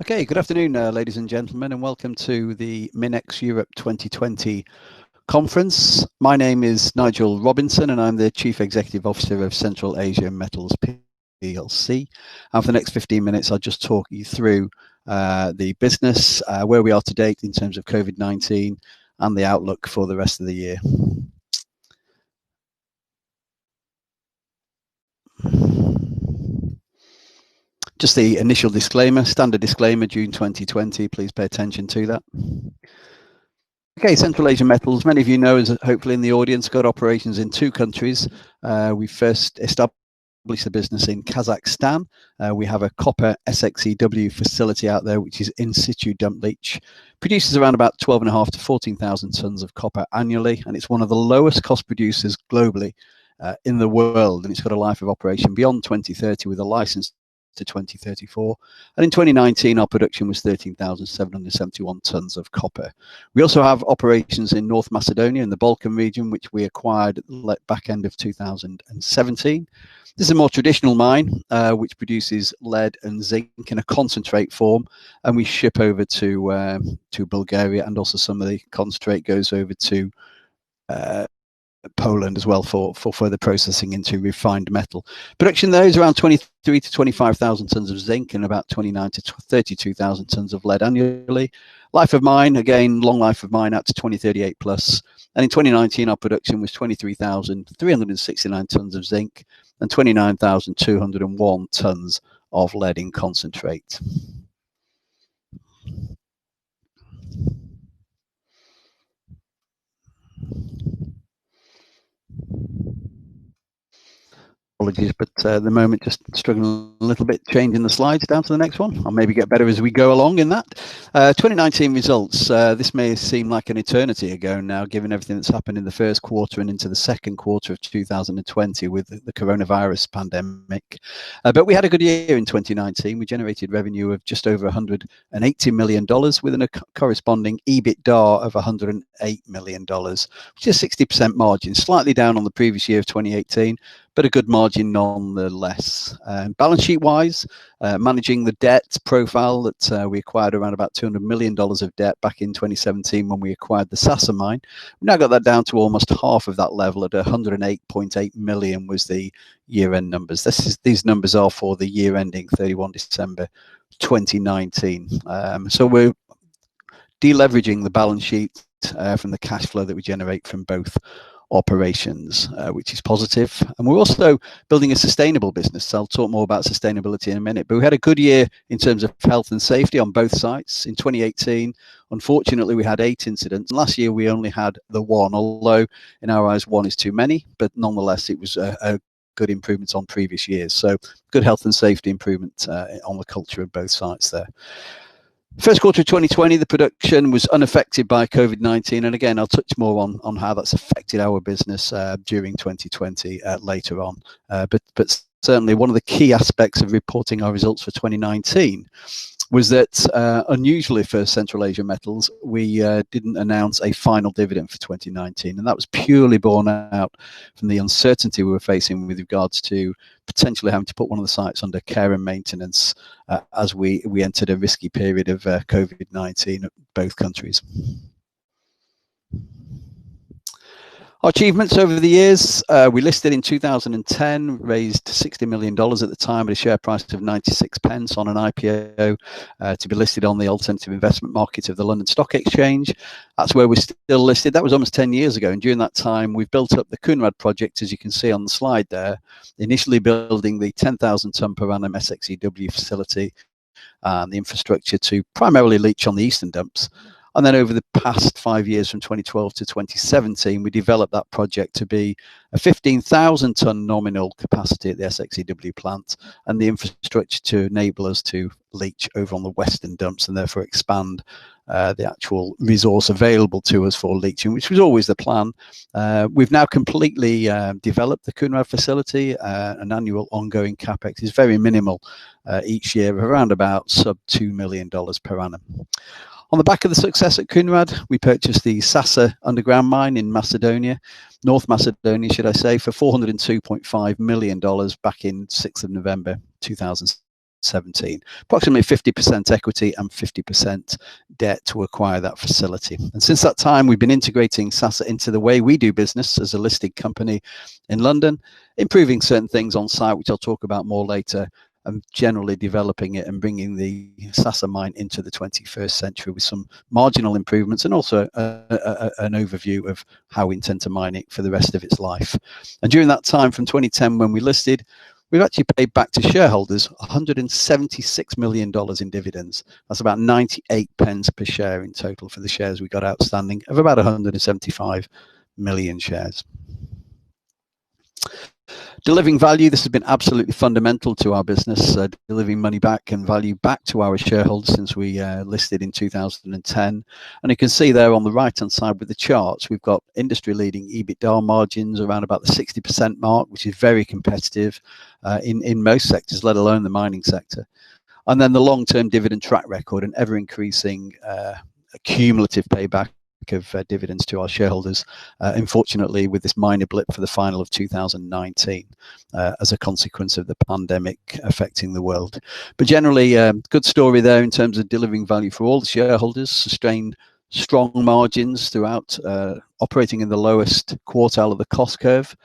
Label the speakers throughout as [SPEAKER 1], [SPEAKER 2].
[SPEAKER 1] Okay, good afternoon, ladies and gentlemen, and welcome to the Minex Europe 2020 conference. My name is Nigel Robinson, and I'm the Chief Executive Officer of Central Asia Metals PLC. And for the next 15 minutes, I'll just talk you through the business, where we are to date in terms of COVID-19, and the outlook for the rest of the year. Just the initial disclaimer, standard disclaimer, June 2020, please pay attention to that. Okay, Central Asian Metals, many of you know, as hopefully in the audience, got operations in two countries. We first established the business in Kazakhstan. We have a copper SXEW facility out there, which is in situ dump leach. Produces around about 12,500 to 14,000 tons of copper annually, and it's one of the lowest cost producers globally in the world, and it's got a life of operation beyond 2030 with a license to 2034. And in 2019, our production was 13,771 tons of copper. We also have operations in North Macedonia in the Balkan region, which we acquired at the back end of 2017. This is a more traditional mine, which produces lead and zinc in a concentrate form, and we ship over to Bulgaria, and also some of the concentrate goes over to Poland as well for further processing into refined metal. Production there is around 23 to 25,000 tons of zinc and about 29 to 32,000 tons of lead annually. Life of mine, again, long life of mine out to 2038 plus. And in 2019, our production was 23,369 tons of zinc and 29,201 tons of lead in concentrate. Apologies, but at the moment just struggling a little bit, changing the slides down to the next one. I'll maybe get better as we go along in that. 2019 results, this may seem like an eternity ago now, given everything that's happened in the first quarter and into the second quarter of 2020 with the coronavirus pandemic. But we had a good year in 2019. We generated revenue of just over $180 million with a corresponding EBITDA of $108 million, which is a 60% margin, slightly down on the previous year of 2018, but a good margin nonetheless. Balance sheet wise, managing the debt profile that we acquired around about $200 million of debt back in 2017 when we acquired the Sasa mine. We now got that down to almost half of that level at 108.8 million was the year-end numbers. These numbers are for the year ending 31 December 2019. So we're deleveraging the balance sheet from the cash flow that we generate from both operations, which is positive. And we're also building a sustainable business. So I'll talk more about sustainability in a minute, but we had a good year in terms of health and safety on both sites. In 2018, unfortunately, we had 8 incidents. Last year, we only had the 1, although in our eyes, 1 is too many, but nonetheless, it was a good improvement on previous years. So good health and safety improvement on the culture of both sites there. First quarter of 2020, the production was unaffected by COVID-19. And again, I'll touch more on how that's affected our business during 2020 later on. But certainly one of the key aspects of reporting our results for 2019 was that unusually for Central Asia Metals, we didn't announce a final dividend for 2019. And that was purely borne out from the uncertainty we were facing with regards to potentially having to put one of the sites under care and maintenance as we entered a risky period of COVID-19 at both countries. Our achievements over the years, we listed in 2010, raised $60 million at the time at a share price of 96 pence on an IPO to be listed on the alternative investment market of the London Stock Exchange. That's where we're still listed. That was almost 10 years ago. And during that time, we've built up the Kounrad project, as you can see on the slide there, initially building the 10,000 ton per annum SXEW facility and the infrastructure to primarily leach on the eastern dumps. And then over the past 5 years, from 2012 to 2017, we developed that project to be a 15,000 ton nominal capacity at the SXEW plant and the infrastructure to enable us to leach over on the western dumps and therefore expand the actual resource available to us for leaching, which was always the plan. We've now completely developed the Kounrad facility. An annual ongoing capex is very minimal each year, around about sub $2 million per annum. On the back of the success at Kounrad, we purchased the Sasa underground mine in Macedonia, North Macedonia, should I say, for $402.5 million back in 6th of November 2017. 2017. Approximately 50% equity and 50% debt to acquire that facility. And since that time, we've been integrating SASA into the way we do business as a listed company in London, improving certain things on site, which I'll talk about more later, and generally developing it and bringing the SASA mine into the 21st century with some marginal improvements and also an overview of how we intend to mine it for the rest of its life. And during that time from 2010 when we listed, we've actually paid back to shareholders $176 million in dividends. That's about 98 pence per share in total for the shares we got outstanding of about 175 million shares. Delivering value, this has been absolutely fundamental to our business, delivering money back and value back to our shareholders since we listed in 2010. And you can see there on the right-hand side with the charts, we've got industry-leading EBITDA margins around about the 60% mark, which is very competitive in most sectors, let alone the mining sector. And then the long-term dividend track record and ever-increasing cumulative payback of dividends to our shareholders, unfortunately with this minor blip for the final of 2019 as a consequence of the pandemic affecting the world. But generally, good story there in terms of delivering value for all the shareholders, sustained strong margins throughout, operating in the lowest quartile of the cost curve,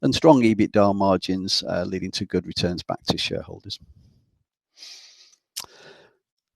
[SPEAKER 1] and strong EBITDA margins leading to good returns back to shareholders.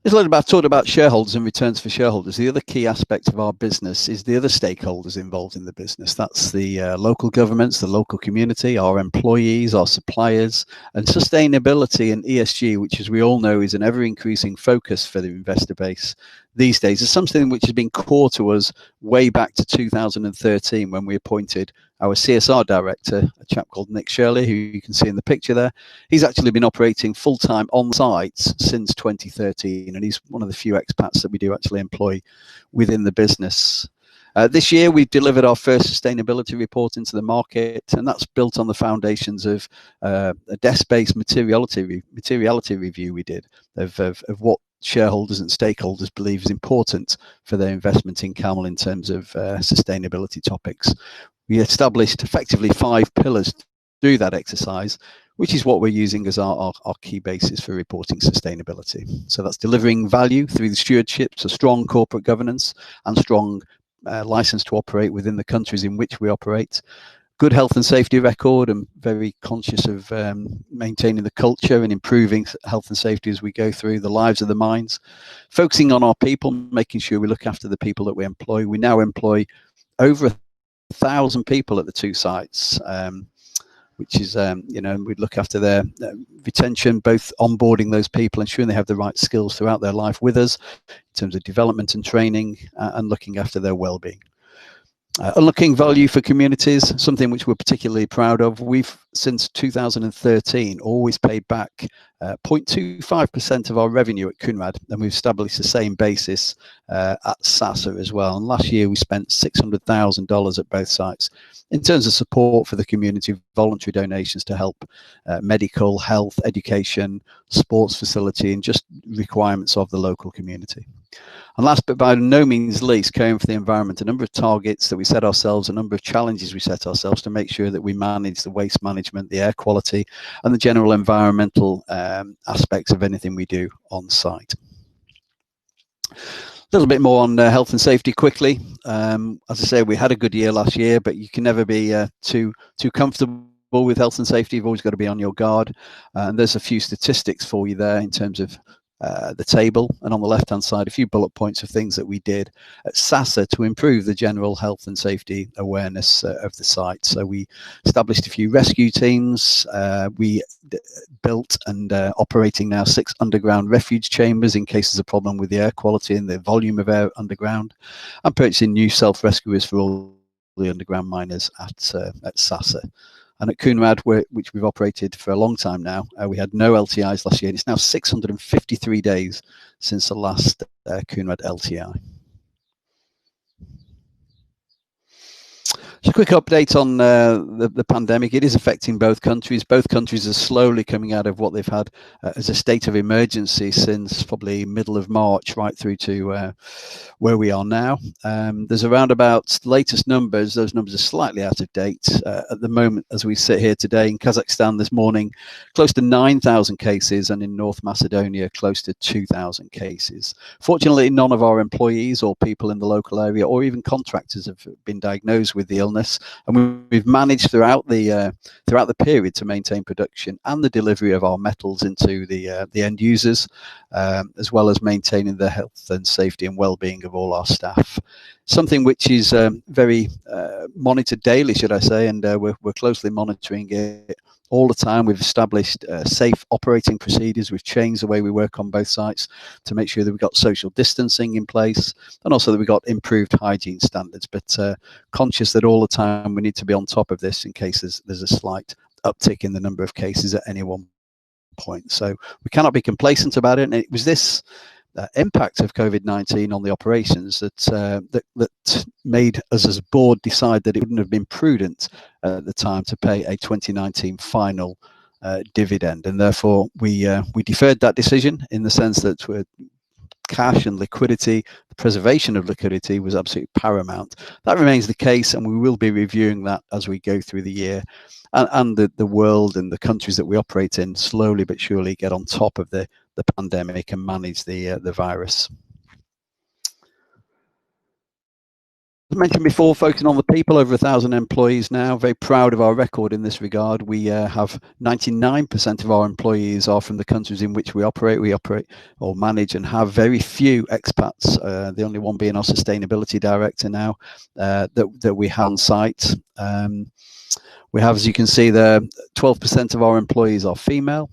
[SPEAKER 1] There's a lot talked about shareholders and returns for shareholders. The other key aspect of our business is the other stakeholders involved in the business. That's the local governments, the local community, our employees, our suppliers, and sustainability and ESG, which as we all know is an ever-increasing focus for the investor base these days, is something which has been core to us way back to 2013 when we appointed our CSR director, a chap called Nick Shirley, who you can see in the picture there. He's actually been operating full-time on site since 2013, and he's one of the few expats that we do actually employ within the business. This year, we've delivered our first sustainability report into the market, and that's built on the foundations of a desk-based materiality review we did of what shareholders and stakeholders believe is important for their investment in CAML in terms of sustainability topics. We established effectively 5 pillars through that exercise, which is what we're using as our key basis for reporting sustainability. So that's delivering value through the stewardship, so strong corporate governance and strong license to operate within the countries in which we operate. Good health and safety record, and very conscious of maintaining the culture and improving health and safety as we go through the lives of the mines. Focusing on our people, making sure we look after the people that we employ. We now employ over 1,000 people at the 2 sites, which is, we look after their retention, both onboarding those people, ensuring they have the right skills throughout their life with us in terms of development and training, and looking after their well-being. Unlocking value for communities, something which we're particularly proud of. We've, since 2013, always paid back 0.25% of our revenue at Kounrad, and we've established the same basis at SASA as well. And last year we spent $600,000 at both sites in terms of support for the community, voluntary donations to help medical, health, education, sports facility, and just requirements of the local community. And last but by no means least, caring for the environment, a number of targets that we set ourselves, a number of challenges we set ourselves to make sure that we manage the waste management, the air quality, and the general environmental aspects of anything we do on site. A little bit more on health and safety quickly. As I say, we had a good year last year, but you can never be too comfortable with health and safety. You've always got to be on your guard. And there's a few statistics for you there in terms of the table, and on the left hand side a few bullet points of things that we did at SASA to improve the general health and safety awareness of the site. So we established a few rescue teams, we built and operating now 6 underground refuge chambers in case there's a problem with the air quality and the volume of air underground, and purchasing new self-rescuers for all the underground miners at SASA. And at Kounrad, which we've operated for a long time now, we had no LTIs last year. It's now 653 days since the last Kounrad LTI. Just a quick update on the pandemic. It is affecting both countries. Both countries are slowly coming out of what they've had as a state of emergency since probably middle of March, right through to where we are now. There's around about latest numbers. Those numbers are slightly out of date at the moment as we sit here today. In Kazakhstan this morning, close to 9,000 cases, and in North Macedonia, close to 2,000 cases. Fortunately, none of our employees or people in the local area or even contractors have been diagnosed with the illness. And we've managed throughout the period to maintain production and the delivery of our metals into the end users, as well as maintaining the health and safety and well-being of all our staff. Something which is very monitored daily, should I say, and we're closely monitoring it all the time. We've established safe operating procedures. We've changed the way we work on both sites to make sure that we've got social distancing in place, and also that we've got improved hygiene standards, but conscious that all the time we need to be on top of this in case there's a slight uptick in the number of cases at any one point. So we cannot be complacent about it. And it was this impact of COVID-19 on the operations that made us as a board decide that it wouldn't have been prudent at the time to pay a 2019 final dividend, and therefore we deferred that decision in the sense that cash and liquidity, the preservation of liquidity was absolutely paramount. That remains the case, and we will be reviewing that as we go through the year, and the world and the countries that we operate in slowly but surely get on top of the pandemic and manage the virus. As mentioned before, focusing on the people, over 1,000 employees now. Very proud of our record in this regard. We have 99% of our employees are from the countries in which we operate. We operate or manage and have very few expats, the only one being our sustainability director now that we have on site. We have, as you can see there, 12% of our employees are female.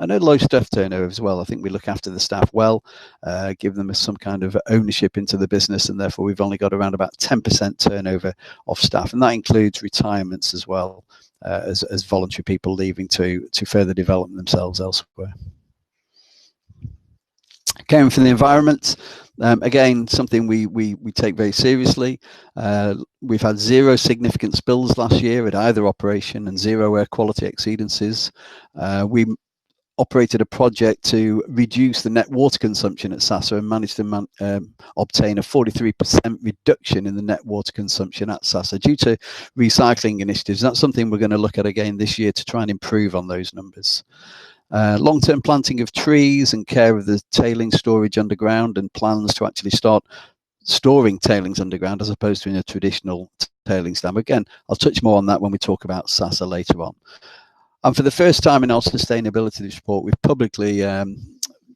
[SPEAKER 1] And a low staff turnover as well. I think we look after the staff well, give them some kind of ownership into the business, and therefore we've only got around about 10% turnover of staff, and that includes retirements as well, as voluntary people leaving to further develop themselves elsewhere. Caring for the environment, again, something we take very seriously. We've had 0 significant spills last year at either operation and 0 air quality exceedances. We operated a project to reduce the net water consumption at Sasa and managed to obtain a 43% reduction in the net water consumption at Sasa due to recycling initiatives. That's something we're going to look at again this year to try and improve on those numbers. Long-term planting of trees and care of the tailings storage underground, and plans to actually start storing tailings underground as opposed to in a traditional tailings dam. Again, I'll touch more on that when we talk about Sasa later on. And for the first time in our sustainability report, we've publicly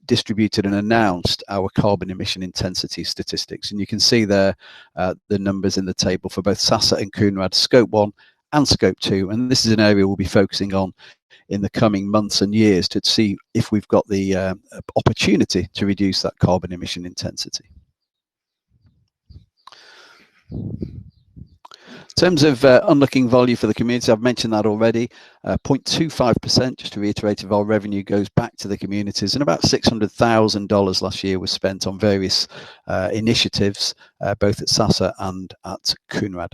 [SPEAKER 1] distributed and announced our carbon emission intensity statistics. And you can see there the numbers in the table for both Sasa and Kounrad, Scope 1 and Scope 2. And this is an area we'll be focusing on in the coming months and years to see if we've got the opportunity to reduce that carbon emission intensity. In terms of unlocking value for the community, I've mentioned that already. 0.25%, just to reiterate, of our revenue goes back to the communities, and about $600,000 last year was spent on various initiatives, both at Sasa and at Kounrad.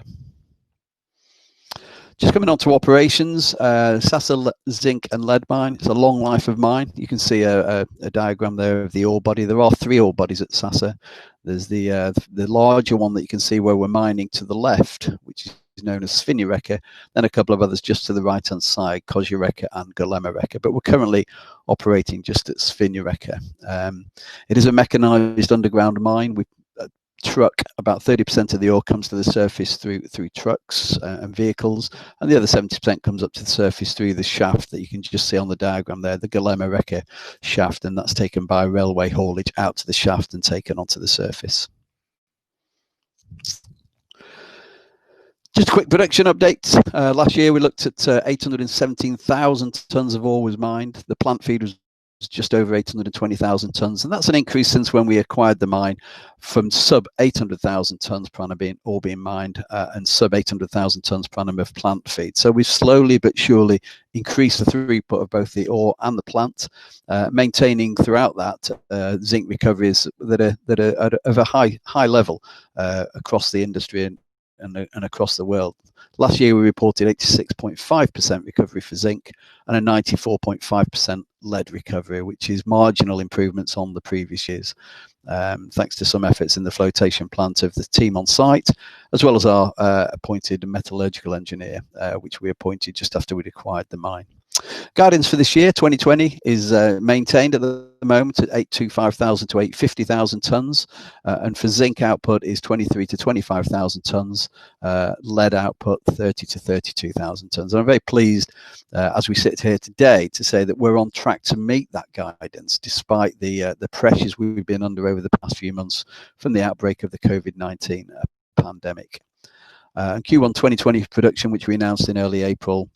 [SPEAKER 1] Just coming on to operations, Sasa zinc and lead mine. It's a long life of mine. You can see a diagram there of the ore body. There are 3 ore bodies at Sasa. There's the larger one that you can see where we're mining to the left, which is known as Svinjareka, then a couple of others just to the right-hand side, Kozjareka and Golemareka, but we're currently operating just at Svinjareka. It is a mechanized underground mine. We truck about 30% of the ore comes to the surface through trucks and vehicles, and the other 70% comes up to the surface through the shaft that you can just see on the diagram there, the Golemareka shaft, and that's taken by railway haulage out to the shaft and taken onto the surface. Just a quick production update. Last year we looked at 817,000 tons of ore was mined. The plant feed was just over 820,000 tons, and that's an increase since when we acquired the mine, from sub 800,000 tons per annum being mined and sub 800,000 tons per annum of plant feed. So we've slowly but surely increased the throughput of both the ore and the plant, maintaining throughout that zinc recoveries that are of a high level across the industry and across the world. Last year we reported 86.5% recovery for zinc and a 94.5% lead recovery, which is marginal improvements on the previous years, thanks to some efforts in the flotation plant of the team on site, as well as our appointed metallurgical engineer, which we appointed just after we'd acquired the mine. Guidance for this year, 2020, is maintained at the moment at 825,000 to 850,000 tonnes, and for zinc output is 23 to 25,000 tonnes, lead output 30 to 32,000 tonnes. And I'm very pleased as we sit here today to say that we're on track to meet that guidance despite the pressures we've been under over the past few months from the outbreak of the COVID-19 pandemic. And Q1 2020 production, which we announced in early April,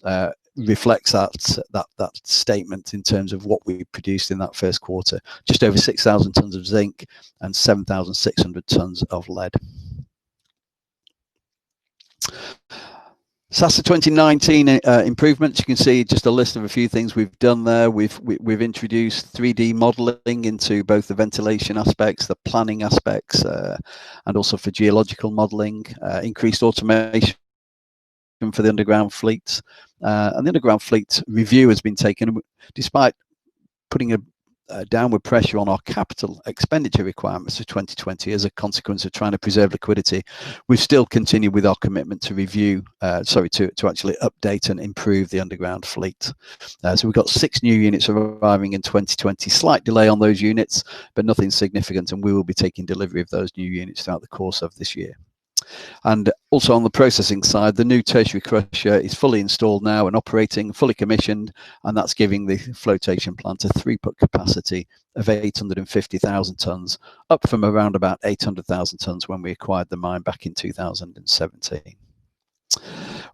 [SPEAKER 1] reflects that statement in terms of what we produced in that first quarter. Just over 6,000 tonnes of zinc and 7,600 tonnes of lead. Sasa 2019 improvements. You can see just a list of a few things we've done there. We've introduced 3D modelling into both the ventilation aspects, the planning aspects, and also for geological modelling. Increased automation for the underground fleet, and the underground fleet review has been taken despite putting a downward pressure on our capital expenditure requirements for 2020 as a consequence of trying to preserve liquidity. We've still continued with our commitment to review, to actually update and improve the underground fleet. So we've got 6 new units arriving in 2020. Slight delay on those units, but nothing significant, and we will be taking delivery of those new units throughout the course of this year. And also on the processing side, the new tertiary crusher is fully installed now and operating, fully commissioned, and that's giving the flotation plant a throughput capacity of 850,000 tonnes, up from around about 800,000 tonnes when we acquired the mine back in 2017.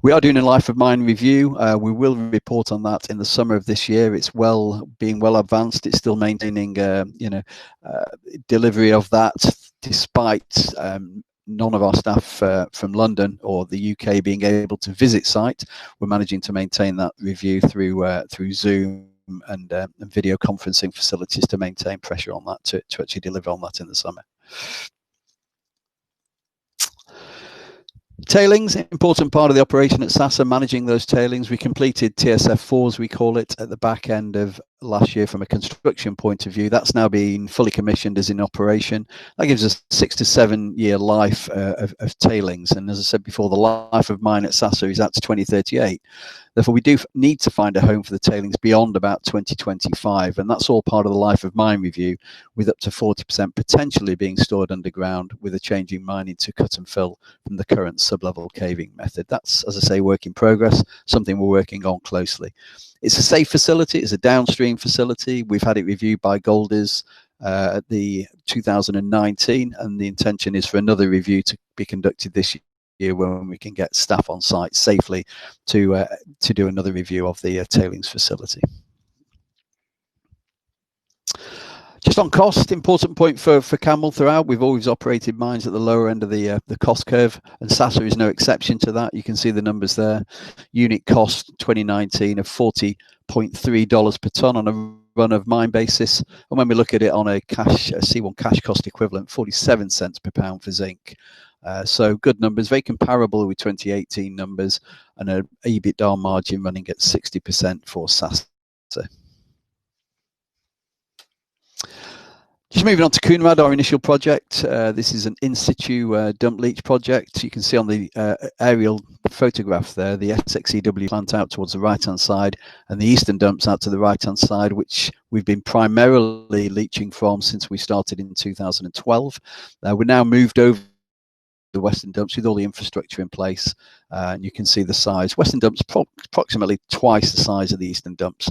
[SPEAKER 1] We are doing a life of mine review. We will report on that in the summer of this year. It's being well advanced. It's still maintaining delivery of that despite none of our staff from London or the UK being able to visit site. We're managing to maintain that review through Zoom and video conferencing facilities to maintain pressure on that to actually deliver on that in the summer. Tailings, important part of the operation at Sasa, managing those tailings. We completed TSF4, as we call it, at the back end of last year from a construction point of view. That's now been fully commissioned as in operation. That gives us 6 to 7 year life of tailings. And as I said before, the life of mine at Sasa is out to 2038. Therefore, we do need to find a home for the tailings beyond about 2025. And that's all part of the life of mine review, with up to 40% potentially being stored underground with a change in mining to cut and fill from the current sublevel caving method. That's, as I say, work in progress, something we're working on closely. It's a safe facility. It's a downstream facility. We've had it reviewed by Golders at the 2019, and the intention is for another review to be conducted this year when we can get staff on site safely to do another review of the tailings facility. Just on cost, important point for CAML throughout. We've always operated mines at the lower end of the cost curve, and Sasa is no exception to that. You can see the numbers there. Unit cost 2019 of $40.3 per tonne on a run of mine basis, and when we look at it on a C1 cash cost equivalent, 47 cents per pound for zinc. So good numbers, very comparable with 2018 numbers, and an EBITDA margin running at 60% for Sasa. Just moving on to Kounrad, our initial project. This is an in-situ dump leach project. You can see on the aerial photograph there, the SXEW plant out towards the right-hand side, and the eastern dumps out to the right-hand side, which we've been primarily leaching from since we started in 2012. We're now moved over the western dumps with all the infrastructure in place, and you can see the size. Western dumps approximately twice the size of the eastern dumps,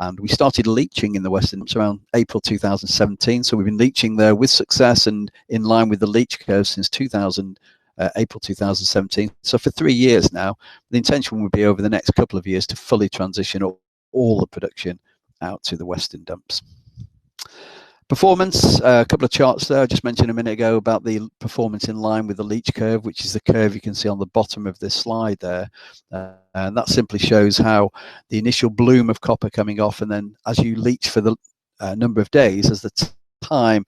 [SPEAKER 1] and we started leaching in the western dumps around April 2017. So we've been leaching there with success and in line with the leach curve since April 2017. So for 3 years now, the intention would be over the next couple of years to fully transition all the production out to the western dumps. Performance, a couple of charts there. I just mentioned a minute ago about the performance in line with the leach curve, which is the curve you can see on the bottom of this slide there. And that simply shows how the initial bloom of copper coming off, and then as you leach for the number of days, as the time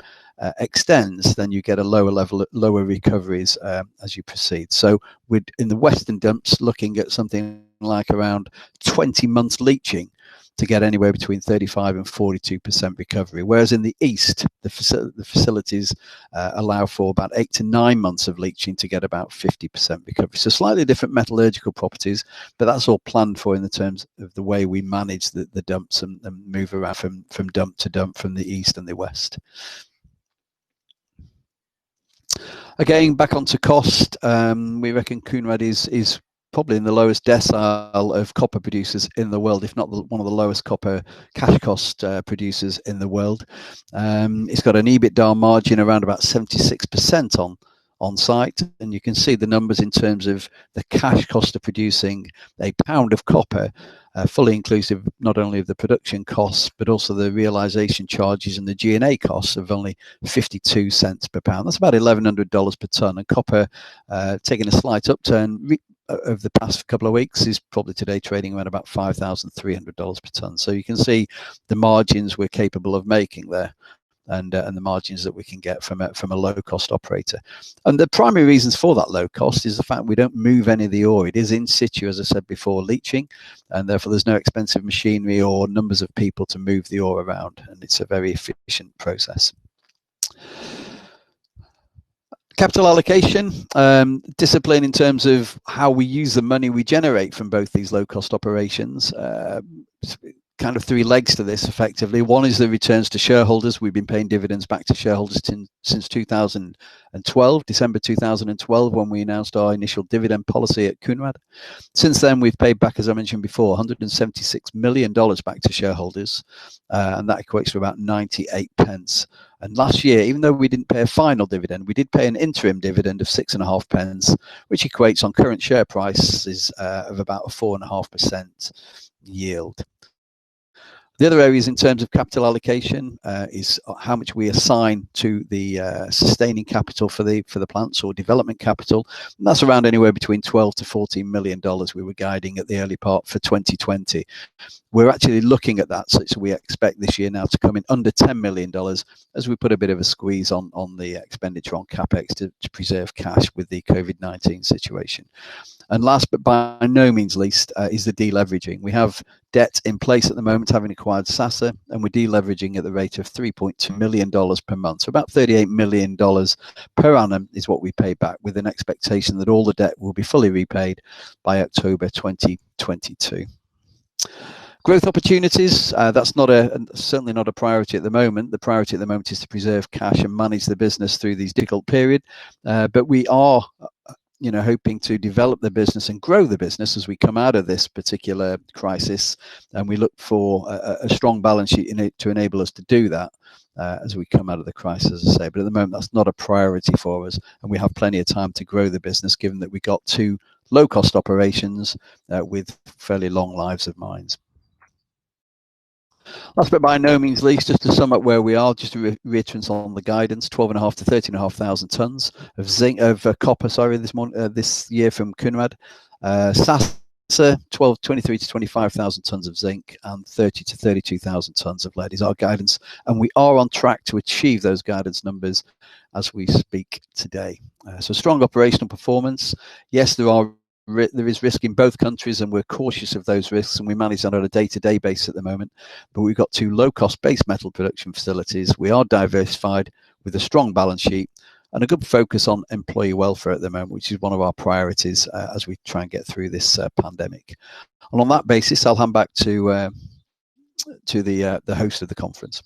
[SPEAKER 1] extends, then you get a lower recoveries as you proceed. So we're in the Western dumps looking at something like around 20 months leaching to get anywhere between 35 and 42% recovery, whereas in the East, the facilities allow for about 8 to 9 months of leaching to get about 50% recovery. So slightly different metallurgical properties, but that's all planned for in the terms of the way we manage the dumps and move around from dump to dump from the East and the West. Again, back onto cost, we reckon Kounrad is probably in the lowest decile of copper producers in the world, if not one of the lowest copper cash cost producers in the world. It's got an EBITDA margin around about 76% on site, and you can see the numbers in terms of the cash cost of producing a pound of copper, fully inclusive not only of the production costs but also the realization charges and the G&A costs of only 52 cents per pound. That's about $1,100 per ton, and copper taking a slight upturn over the past couple of weeks is probably today trading around about $5,300 per ton. So you can see the margins we're capable of making there, and the margins that we can get from a low cost operator. And the primary reasons for that low cost is the fact we don't move any of the ore. It is in situ, as I said before, leaching, and therefore there's no expensive machinery or numbers of people to move the ore around, and it's a very efficient process. Capital allocation, discipline in terms of how we use the money we generate from both these low cost operations. Kind of three legs to this effectively. One is the returns to shareholders. We've been paying dividends back to shareholders since 2012, December 2012, when we announced our initial dividend policy at Kounrad. Since then, we've paid back, as I mentioned before, $176 million back to shareholders, and that equates to about 98 pence. And last year, even though we didn't pay a final dividend, we did pay an interim dividend of 6.5 pence, which equates on current share prices of about a 4.5% yield. The other areas in terms of capital allocation is how much we assign to the sustaining capital for the plants, or development capital. And that's around anywhere between $12 to $14 million we were guiding at the early part for 2020. We're actually looking at that, so we expect this year now to come in under $10 million as we put a bit of a squeeze on the expenditure on CapEx to preserve cash with the COVID-19 situation. And last but by no means least is the deleveraging. We have debt in place at the moment, having acquired Sasa, and we're deleveraging at the rate of $3.2 million per month. So about $38 million per annum is what we pay back, with an expectation that all the debt will be fully repaid by October 2022. Growth opportunities, that's certainly not a priority at the moment. The priority at the moment is to preserve cash and manage the business through these difficult period. But we are hoping to develop the business and grow the business as we come out of this particular crisis, and we look for a strong balance sheet in it to enable us to do that as we come out of the crisis, as I say. But at the moment, that's not a priority for us, and we have plenty of time to grow the business, given that we got two low-cost operations with fairly long lives of mines. Last but by no means least, just to sum up where we are, just a reiterance on the guidance: 12.5 to 13,500 tons of copper. This year from Kounrad. Sasa, 23 to 25,000 tons of zinc, and 30 to 32,000 tons of lead is our guidance, and we are on track to achieve those guidance numbers as we speak today. So strong operational performance. Yes, there is risk in both countries, and we're cautious of those risks, and we manage that on a day-to-day basis at the moment. But we've got two low-cost base metal production facilities. We are diversified with a strong balance sheet and a good focus on employee welfare at the moment, which is one of our priorities as we try and get through this pandemic. And on that basis, I'll hand back to the host of the conference.